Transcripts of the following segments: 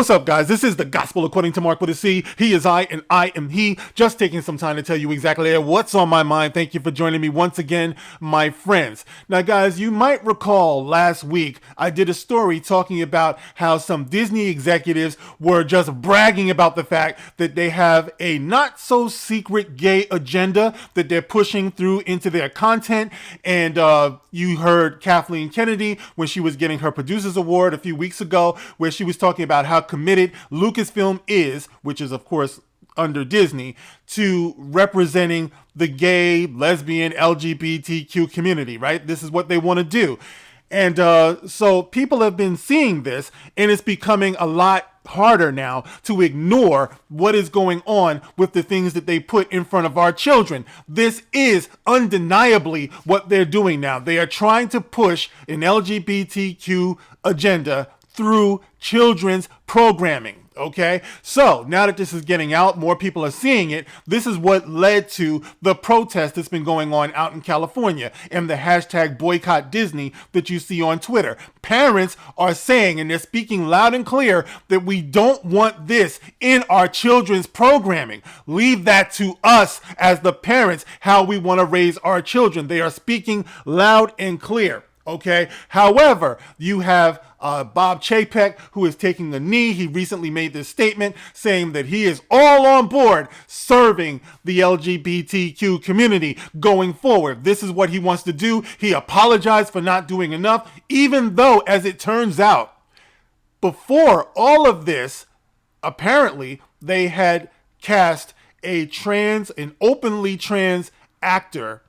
What's up, guys? This is the Gospel according to Mark with a C. He is I, and I am he. Just taking some time to tell you exactly what's on my mind. Thank you for joining me once again, my friends. Now, guys, you might recall last week I did a story talking about how some Disney executives were just bragging about the fact that they have a not-so-secret gay agenda that they're pushing through into their content. And you heard Kathleen Kennedy when she was getting her Producers Award a few weeks ago, where she was talking about how committed LuKKasfilm is, which is of course under Disney, to representing the gay, lesbian, LGBTQ community, right? This is what they want to do. And so people have been seeing this, and it's becoming a lot harder now to ignore what is going on with the things that they put in front of our children. This is undeniably what they're doing now. They are trying to push an LGBTQ agenda through children's programming. Okay, so now that this is getting out, more people are seeing it. This is what led to the protest that's been going on out in California and the hashtag boycott Disney that you see on Twitter. Parents are saying, and they're speaking loud and clear, that we don't want this in our children's programming. Leave that to us as the parents, how we want to raise our children. They are speaking loud and clear. Okay. However, you have Bob Chapek, who is taking a knee. He recently made this statement saying that he is all on board serving the LGBTQ community going forward. This is what he wants to do. He apologized for not doing enough, even though, as it turns out, before all of this, apparently they had cast an openly trans actor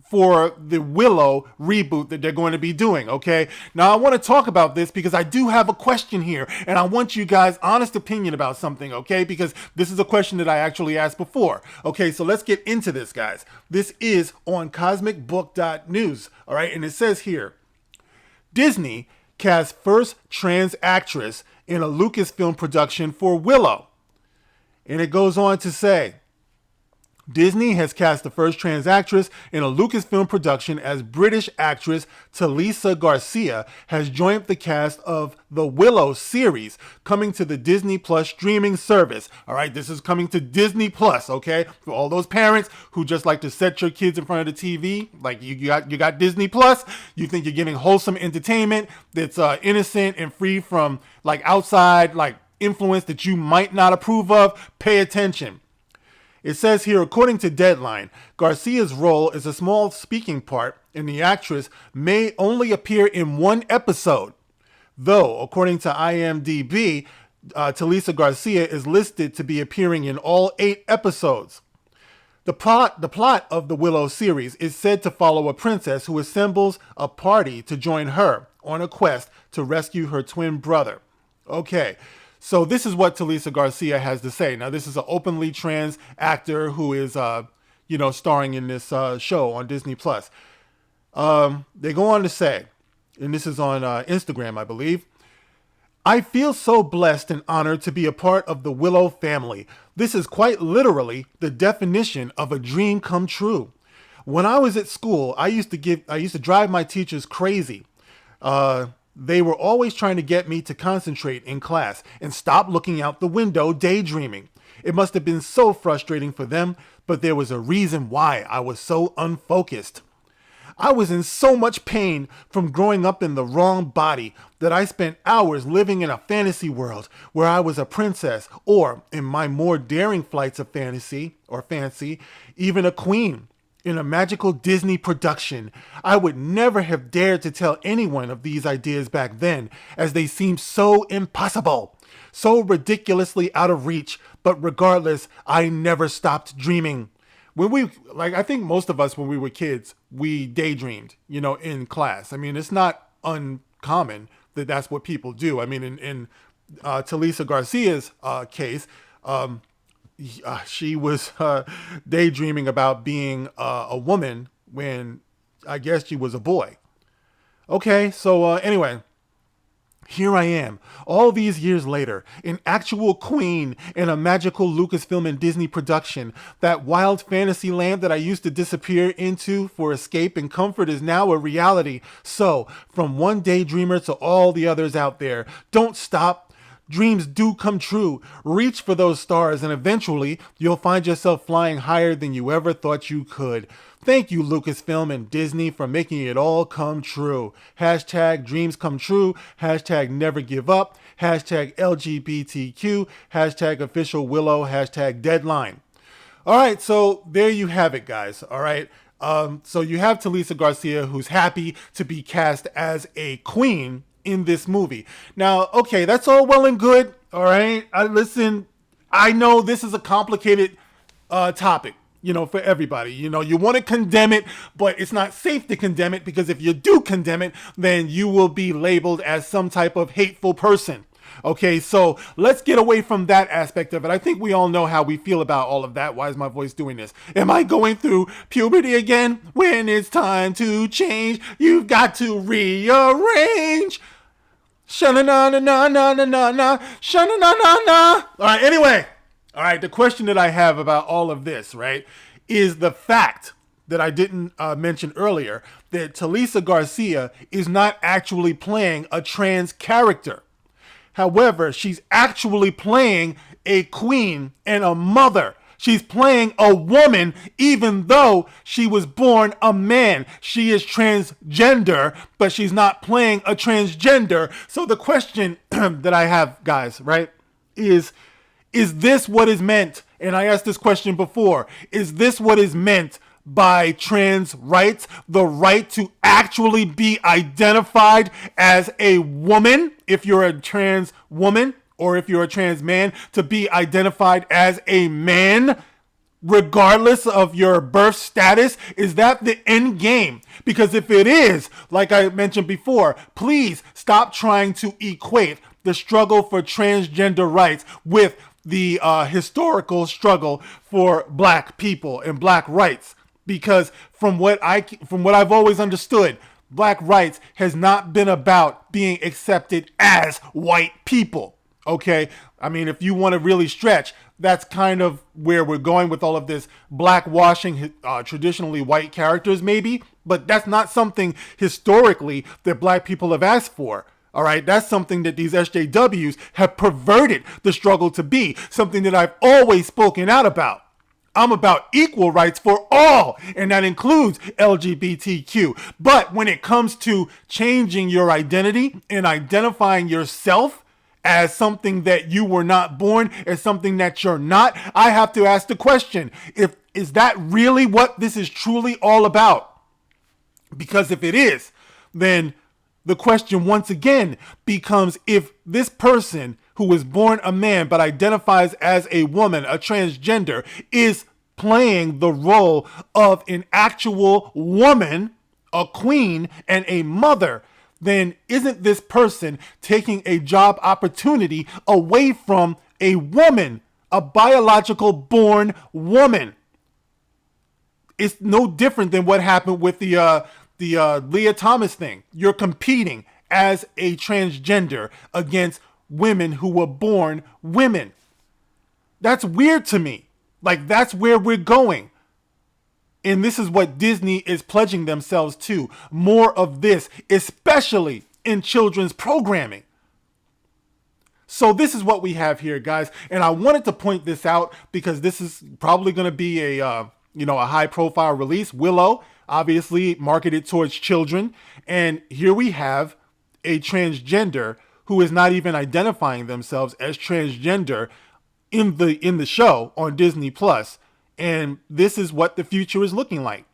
for the Willow reboot that they're going to be doing, okay? Now, I want to talk about this because I do have a question here, and I want you guys' honest opinion about something, okay? Because this is a question that I actually asked before. Okay, so let's get into this, guys. This is on cosmicbook.news, all right? And it says here, Dizznee casts first trans actress in a LuKKasfilm production for Willow. And it goes on to say, Dizznee has cast the first trans actress in a LuKKasfilm production as British actress Talisa Garcia has joined the cast of the Willow series coming to the Disney Plus streaming service. All right, this is coming to Disney Plus, okay? For all those parents who just like to set your kids in front of the TV, like you got Disney Plus, you think you're getting wholesome entertainment that's innocent and free from like outside like influence that you might not approve of, pay attention. It says here, according to Deadline, Garcia's role is a small speaking part, and the actress may only appear in one episode. Though, according to IMDb, Talisa Garcia is listed to be appearing in all 8 episodes. The plot of the Willow series is said to follow a princess who assembles a party to join her on a quest to rescue her twin brother. Okay. So this is what Talisa Garcia has to say. Now, this is an openly trans actor who is, starring in this show on Disney Plus. They go on to say, and this is on Instagram, I believe, I feel so blessed and honored to be a part of the Willow family. This is quite literally the definition of a dream come true. When I was at school, I used to drive my teachers crazy. They were always trying to get me to concentrate in class and stop looking out the window daydreaming. It must have been so frustrating for them, but there was a reason why I was so unfocused. I was in so much pain from growing up in the wrong body that I spent hours living in a fantasy world where I was a princess, or in my more daring flights of fancy, even a queen. In a magical Disney production. I would never have dared to tell anyone of these ideas back then, as they seemed so impossible, so ridiculously out of reach, but regardless, I never stopped dreaming. I think most of us when we were kids, we daydreamed, in class. I mean, it's not uncommon that that's what people do. I mean, in Talisa Garcia's case, she was daydreaming about being a woman when I guess she was a boy. Okay, so anyway, here I am, all these years later, an actual queen in a magical LuKKasfilm and Disney production. That wild fantasy land that I used to disappear into for escape and comfort is now a reality. So, from one daydreamer to all the others out there, don't stop. Dreams do come true. Reach for those stars and eventually you'll find yourself flying higher than you ever thought you could. Thank you, Lucasfilm and Disney, for making it all come true. Hashtag dreams come true. Hashtag never give up. Hashtag LGBTQ. Hashtag official Willow. Hashtag deadline. All right, so there you have it, guys. All right. So you have Talisa Garcia, who's happy to be cast as a queen in this movie. Now, okay, that's all well and good. All right. Listen, I know this is a complicated topic, for everybody. You want to condemn it, but it's not safe to condemn it because if you do condemn it, then you will be labeled as some type of hateful person. Okay, so let's get away from that aspect of it. I think we all know how we feel about all of that. Why is my voice doing this? Am I going through puberty again? When it's time to change, you've got to rearrange. Sha-na-na-na-na-na-na-na, sha-na-na-na-na. All right, anyway. All right, the question that I have about all of this, right, is the fact that I didn't mention earlier that Talisa Garcia is not actually playing a trans character. However, she's actually playing a queen and a mother. She's playing a woman even though she was born a man. She is transgender, but she's not playing a transgender. So the question that I have, guys, right, is this what is meant? And I asked this question before. Is this what is meant by trans rights? The right to actually be identified as a woman, if you're a trans woman, or if you're a trans man, to be identified as a man, regardless of your birth status? Is that the end game? Because if it is, like I mentioned before, please stop trying to equate the struggle for transgender rights with the historical struggle for black people and black rights. Because from what I've always understood, black rights has not been about being accepted as white people. Okay, I mean, if you want to really stretch, that's kind of where we're going with all of this blackwashing traditionally white characters, maybe. But that's not something historically that black people have asked for. All right, that's something that these SJWs have perverted the struggle to be, something that I've always spoken out about. I'm about equal rights for all, and that includes LGBTQ. But when it comes to changing your identity and identifying yourself as something that you were not born, as something that you're not, I have to ask the question, is that really what this is truly all about? Because if it is, then the question once again becomes, if this person who was born a man but identifies as a woman, a transgender, is playing the role of an actual woman, a queen, and a mother, then isn't this person taking a job opportunity away from a woman, a biological born woman? It's no different than what happened with the Leah Thomas thing. You're competing as a transgender against women who were born women. That's weird to me. Like, that's where we're going. And this is what Disney is pledging themselves to. More of this, especially in children's programming. So this is what we have here, guys. And I wanted to point this out because this is probably going to be a high profile release. Willow, obviously marketed towards children. And here we have a transgender who is not even identifying themselves as transgender in the show on Disney Plus. And this is what the future is looking like.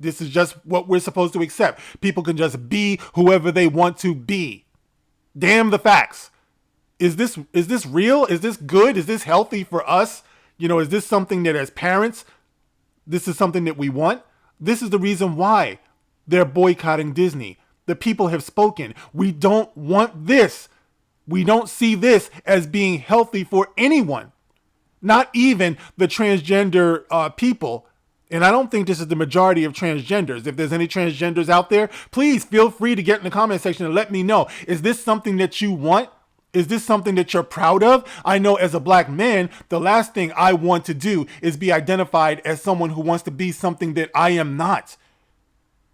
This is just what we're supposed to accept. People can just be whoever they want to be. Damn the facts. Is this real? Is this good? Is this healthy for us? Is this something that as parents, this is something that we want? This is the reason why they're boycotting Disney. The people have spoken. We don't want this. We don't see this as being healthy for anyone. Not even the transgender people. And I don't think this is the majority of transgenders. If there's any transgenders out there, please feel free to get in the comment section and let me know. Is this something that you want? Is this something that you're proud of? I know as a black man, the last thing I want to do is be identified as someone who wants to be something that I am not.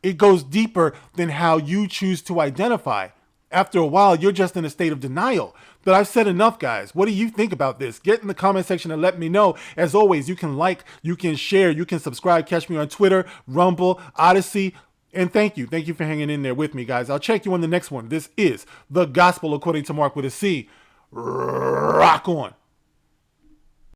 It goes deeper than how you choose to identify. After a while, you're just in a state of denial. But I've said enough, guys. What do you think about this? Get in the comment section and let me know. As always, you can like, you can share, you can subscribe. Catch me on Twitter, Rumble, Odyssey. And thank you. Thank you for hanging in there with me, guys. I'll check you on the next one. This is The Gospel According to Mark with a C. Rock on.